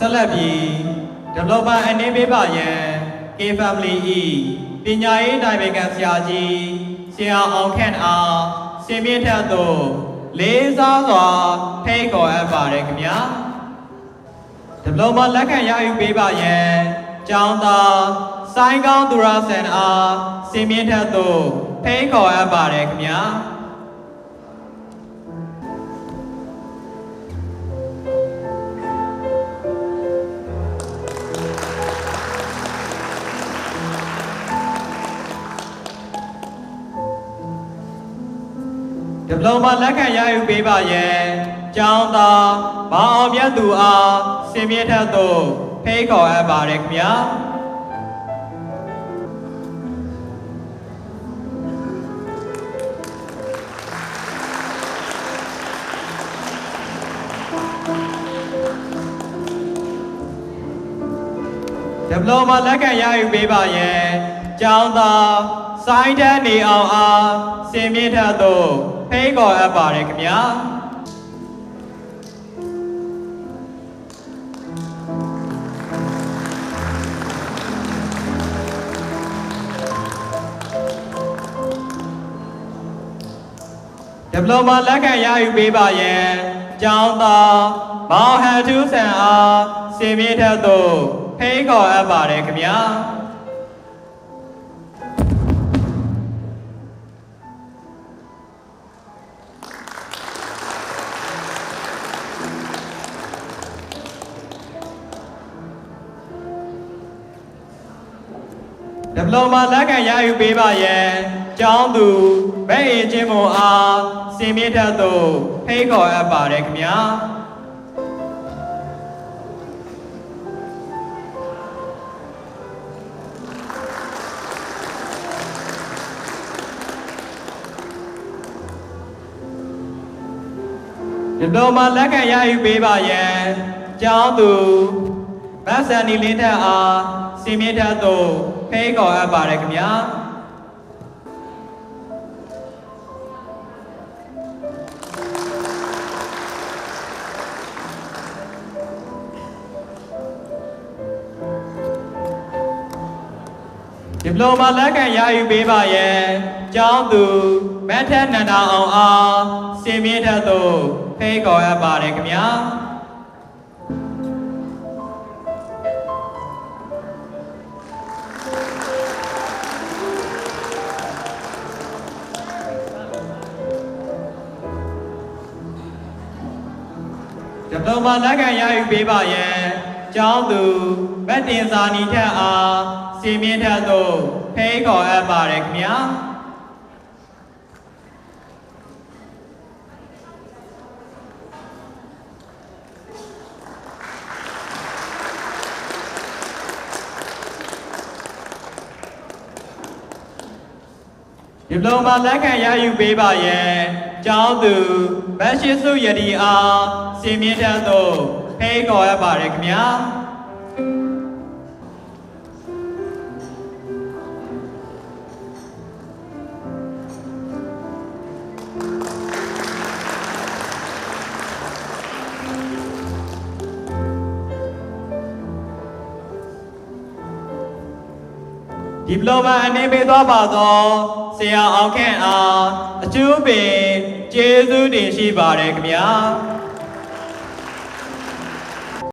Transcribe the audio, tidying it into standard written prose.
ဆက်လက်ပြီး Developer အနေပေးပါရန် K Family ၏ပညာရေးနိုင်ပင်ခံဆရာကြီးဆရာအောင်ခန့်အားစင်မြင့်ထက်သို့လေးစားစွာဖိတ်ခေါ်အပ်ပါတယ်ခင်ဗျာ Developer လက်ခံရယူပေးပါရန်ကျောင်းသားစိုင်းကောင်းသူရဆန်အားစင်မြင့်ထက်သို့ဖိတ်ခေါ်အပ်ပါတယ်ခင်ဗျာDiploma လက်ခံရယူပေးပါရန်ကျောင်းသားမောင်အောင်မြတ်သူအားစင်မြင့်ထက်သို့ဖိတ်ခေါ်အပ်ပါတယ်ခင်ဗျာDiploma လက်ခံရယူပေးပါရန်ကျောင်းသားစိုင်းတန်းနေအောင်အားစင်မြင့်ထက်သို့ဖိတ်ခေါ်အပ်ပါတယ်ခင်ဗျာDiploma လက်ခံရယူပေးပါရန်ကျောင်းသားမောင်ဟန်ထူးဆန်အားစင်မြင့်ထက်သို့ဖိတ်ခေါ်အပ်ပါတယ်ခင်ဗျာDiploma လက်ခံရယူပေးပါရန်ကျောင်းသူဗက်အင်ချင်းမွန်အားစင်မြင့်ထက်သို့ဖိတ်ခေါ်အပ်ပါတယ်ခင်ဗျာDiploma လက်ခံရယူပေးပါရန်ကျောင်းသူမဆန်နီလင်းထက်အားစင်မြင့်ထက်သို့ဖိတ်ခေါ်အပ်ပါတယ်ခင်ဗျာDiploma လက်ခံရယူပေးပါရန်ကျောင်းသူမထက်နန္ဒာအောင်အားစင်မြင့်ထက်သို့ဖိတ်ခေါ်အပ်ပါတယ်ခင်ဗျာDiploma လက်ခံရယူပေးပါရန်ကျောင်းသူမတ်တင်စာနီထက်အားစင်မြင့်ထက်သို့ဖိတ်ခေါ်အပ်ပါတယ်ခင်ဗျာDiploma လက်ခံရယူပေးပါရန်ကျောင်းသူမတ်ရှိစုယတိအားစင်မြင့်ထက်သို့ဖိတ်ခေါ်အပ်ပါတယ်ခင်ဗျာDiploma အနေပေးသွားပါသောဆရာအောင်ခန့်အားအကျိုးပင်ကျေးဇူးတင်ရှိပါတယ်ခင်ဗျာ